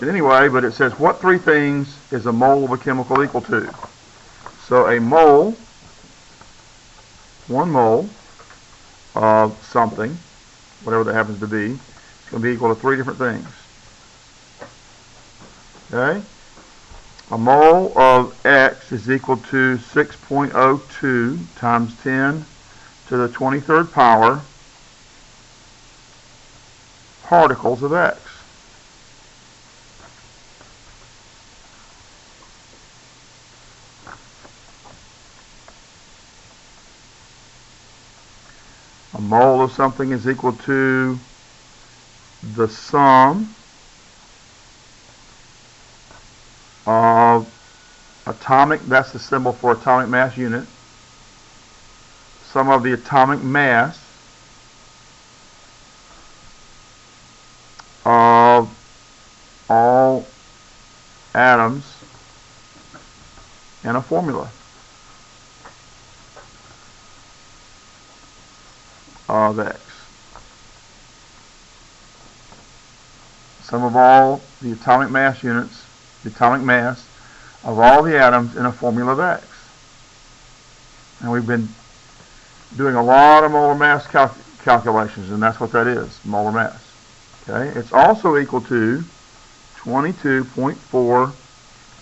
Anyway, but it says what three things is a mole of a chemical equal to? So a mole, 1 mole of something, whatever that happens to be, is going to be equal to 3 different things. Okay? A mole of X is equal to 6.02 times 10 to the 23rd power particles of X. A mole of something is equal to the sum of atomic, that's the symbol for atomic mass unit, sum of the atomic mass of all atoms in a formula of X. Sum of all the atomic mass units, the atomic mass of all the atoms in a formula of X. And we've been doing a lot of molar mass calculations, and that's what that is, molar mass. Okay, it's also equal to 22.4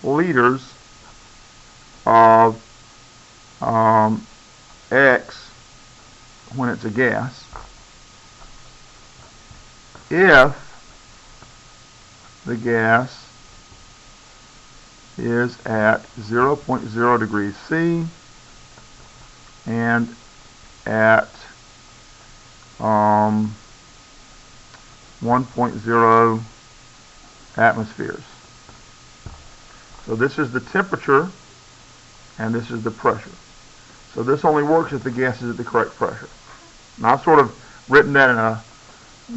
liters of X when it's a gas if the gas is at 0.0 degrees C and at 1.0 atmospheres. So this is the temperature and this is the pressure. So this only works if the gas is at the correct pressure. Now I've sort of written that in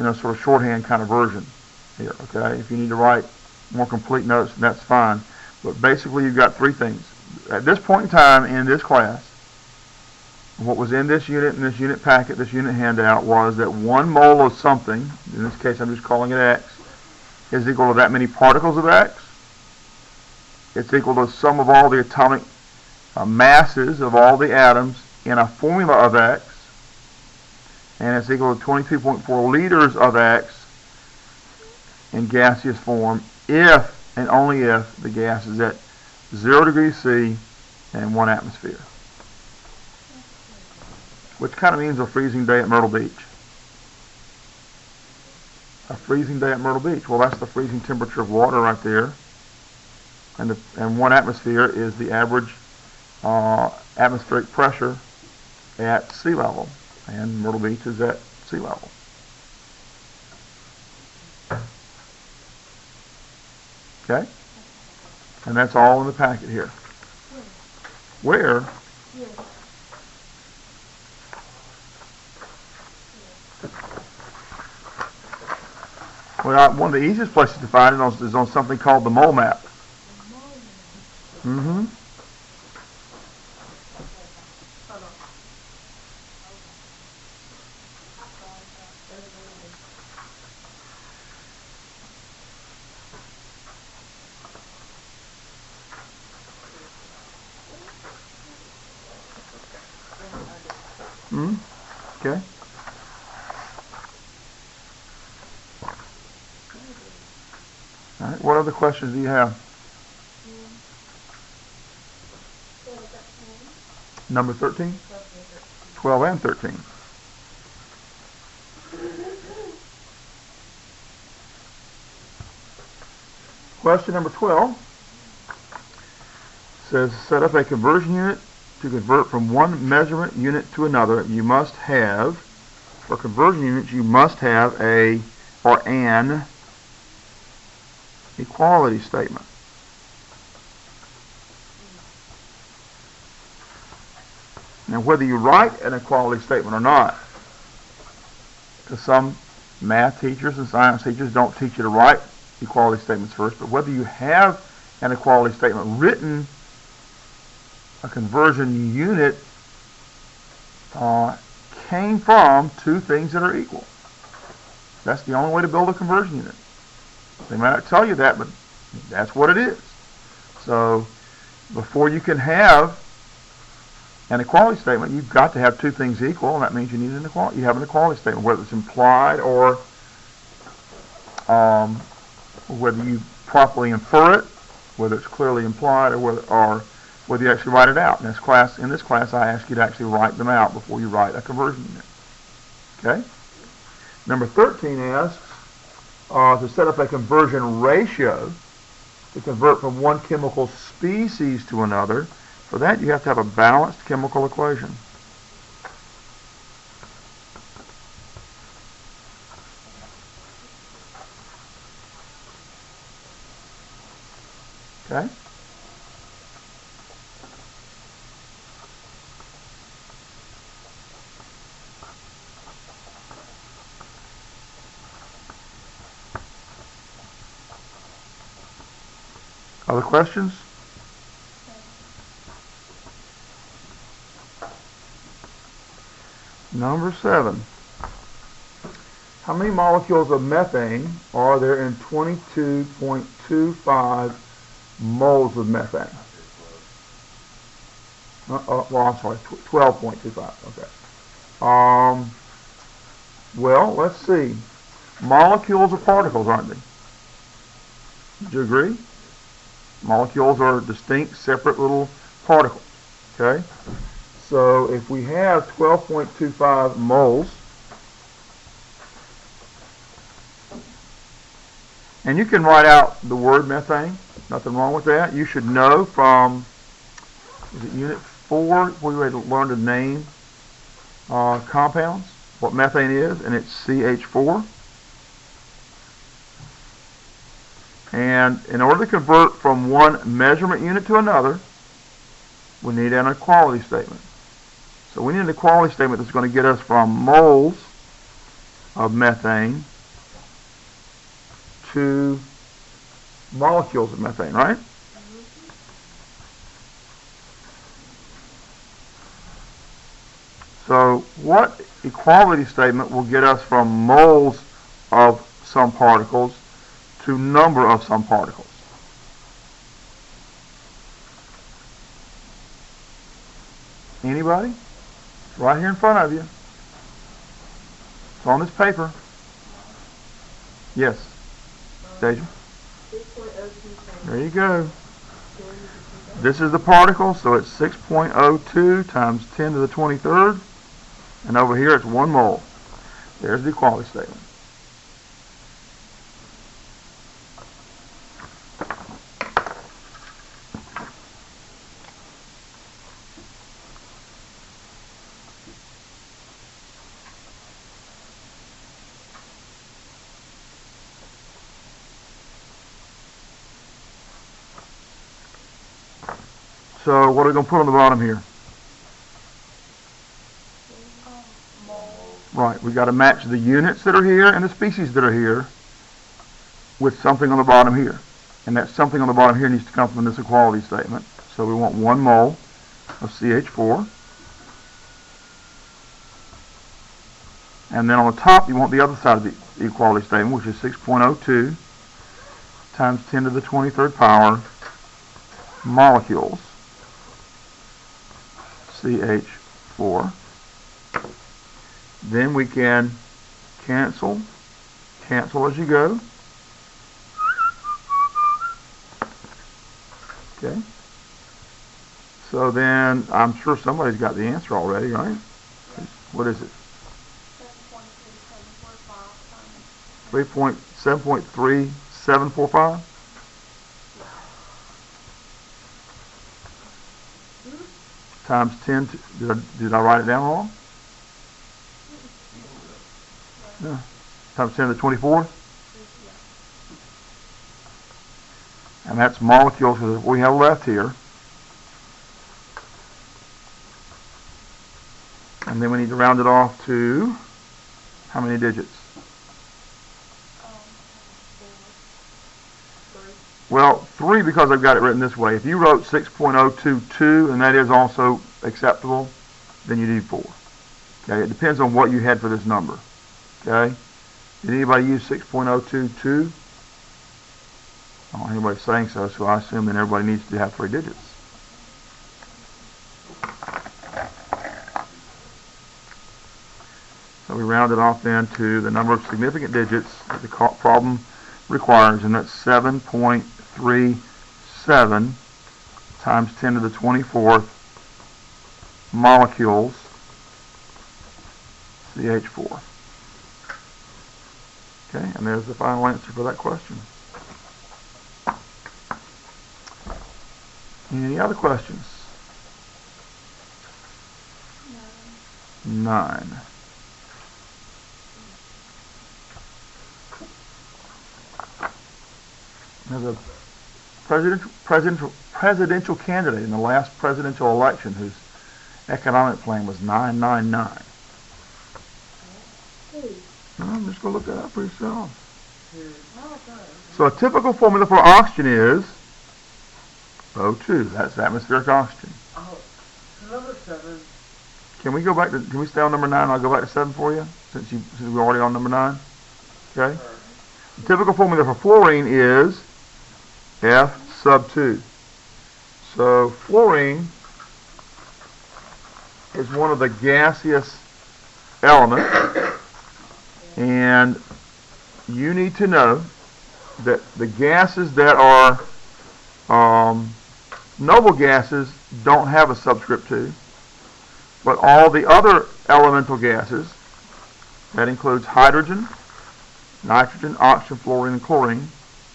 a sort of shorthand kind of version here, okay? If you need to write more complete notes, that's fine. But basically you've got 3 things. At this point in time in this class, what was in this unit and this unit packet, this unit handout, was that 1 mole of something, in this case I'm just calling it X, is equal to that many particles of X. It's equal to the sum of all the atomic masses of all the atoms in a formula of X, and it's equal to 22.4 liters of X in gaseous form if and only if the gas is at 0 degrees C and 1 atmosphere. Which kind of means a freezing day at Myrtle Beach. A freezing day at Myrtle Beach. Well, that's the freezing temperature of water right there. And 1 atmosphere is the average atmospheric pressure at sea level. And Myrtle Beach is at sea level. Okay? And that's all in the packet here. Where? Well, one of the easiest places to find it is on something called the mole map. Mm-hmm. Okay. All right. What other questions do you have? Number 13? 12 and 13. Question number 12 says, set up a conversion unit to convert from one measurement unit to another. You must have, for conversion units, you must have a or an equality statement. Now, whether you write an equality statement or not, because some math teachers and science teachers don't teach you to write equality statements first, but whether you have an equality statement written, a conversion unit came from 2 things that are equal. That's the only way to build a conversion unit. They might not tell you that, but that's what it is. So before you can have an equality statement, you've got to have two things equal, and that means you need an equality. You have an equality statement, whether it's implied or whether you properly infer it, whether it's clearly implied, or whether you actually write it out. In this class, I ask you to actually write them out before you write a conversion unit. Okay? Number 13 asks to set up a conversion ratio to convert from one chemical species to another. For that, you have to have a balanced chemical equation. Okay? Other questions? Number 7. How many molecules of methane are there in 22.25 moles of methane? Well, I'm sorry, 12.25. Okay. Well, let's see. Molecules are particles, aren't they? Do you agree? Molecules are distinct, separate little particles. Okay? So if we have 12.25 moles, and you can write out the word methane, nothing wrong with that. You should know from, is it Unit 4, where we learn to name compounds, what methane is, and it's CH4. And in order to convert from one measurement unit to another, we need an equality statement. So we need an equality statement that's going to get us from moles of methane to molecules of methane, right? So what equality statement will get us from moles of some particles to number of some particles? Anybody? Right here in front of you. It's on this paper. Yes. Deja? There you go. This is the particle, so it's 6.02 times 10 to the 23rd. And over here it's 1 mole. There's the equality statement. So what are we going to put on the bottom here? Right, we've got to match the units that are here and the species that are here with something on the bottom here. And that something on the bottom here needs to come from this equality statement. So we want 1 mole of CH4. And then on the top you want the other side of the equality statement, which is 6.02 times 10 to the 23rd power molecules CH4. Then we can cancel as you go. Okay. So then I'm sure somebody's got the answer already, right? What is it? 7.3745? Times 10, did I write it down wrong? No. Times 10 to the 24th? And that's molecules, because we have left here. And then we need to round it off to how many digits? Well, 3 because I've got it written this way. If you wrote 6.022 and that is also acceptable, then you need 4. Okay, it depends on what you had for this number. Okay, did anybody use 6.022? I don't hear anybody saying so, so I assume that everybody needs to have 3 digits. So we round it off then to the number of significant digits that the problem requires, and that's 7.37 times 10 to the 24th molecules CH4. Okay, and there's the final answer for that question. Any other questions? 9. There's a presidential candidate in the last presidential election whose economic plan was 999. I'm just going to look that up for yourself. So a typical formula for oxygen is O2. That's atmospheric oxygen. Number 7. Can we go back to? Can we stay on number 9? I'll go back to 7 for you, since we're already on number 9. Okay. The typical formula for fluorine is F sub 2. So fluorine is one of the gaseous elements, and you need to know that the gases that are noble gases don't have a subscript 2, but all the other elemental gases, that includes hydrogen, nitrogen, oxygen, fluorine, and chlorine,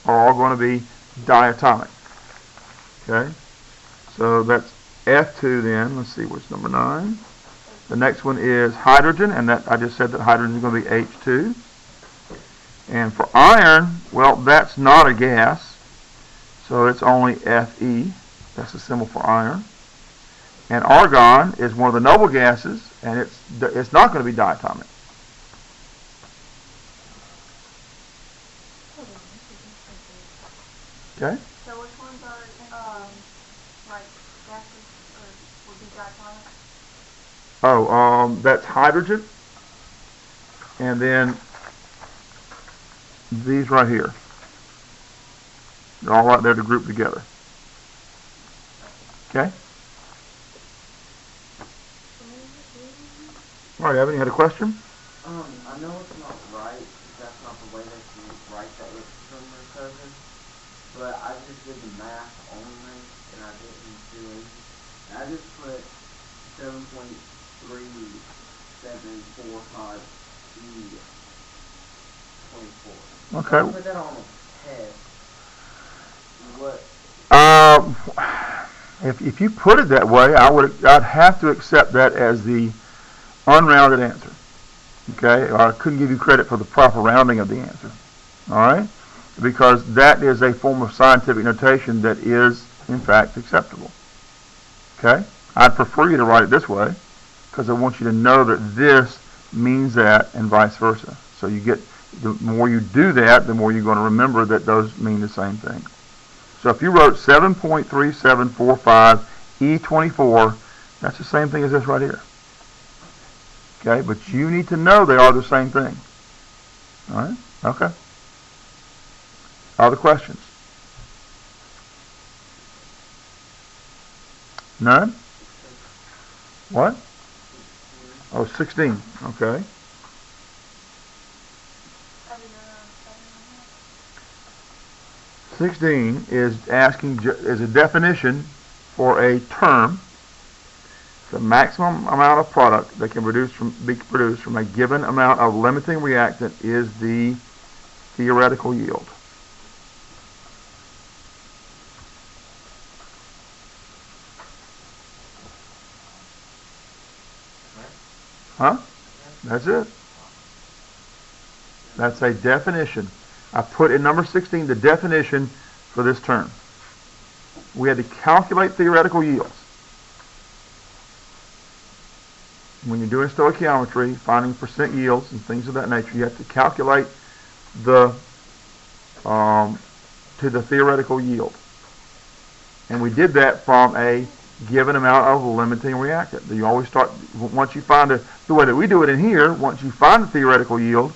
are all going to be diatomic. Okay? So that's F2 then. Let's see, what's number 9? The next one is hydrogen, and that I just said that hydrogen is going to be H2. And for iron, well, that's not a gas, so it's only Fe. That's the symbol for iron. And argon is one of the noble gases, and it's not going to be diatomic. Okay? So which ones are like gases or would be diatomic? Oh, that's hydrogen, and then these right here. They're all right there to group together. Okay? All right, Evan, you had a question? I know it's not right, because that's not the way they can write that from 7, but I just did the math only, and I didn't do it. I just put 7.3745 E24. Okay. I put that on a test. What? If you put it that way, I'd have to accept that as the unrounded answer. Okay? Or I couldn't give you credit for the proper rounding of the answer. All right? Because that is a form of scientific notation that is, in fact, acceptable. Okay? I'd prefer you to write it this way, because I want you to know that this means that, and vice versa. So the more you do that, the more you're going to remember that those mean the same thing. So if you wrote 7.3745 E24, that's the same thing as this right here. Okay? But you need to know they are the same thing. All right? Okay. Other questions? None? What? Oh, 16. Okay. 16 is asking is a definition for a term. The maximum amount of product that can be produced from a given amount of limiting reactant is the theoretical yield. Huh? That's it. That's a definition. I put in number 16 the definition for this term. We had to calculate theoretical yields. When you're doing stoichiometry, finding percent yields and things of that nature, you have to calculate to the theoretical yield. And we did that from a given amount of limiting reactant. You always start, once you find the way that we do it in here, once you find the theoretical yield,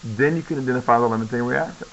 then you can identify the limiting reactant.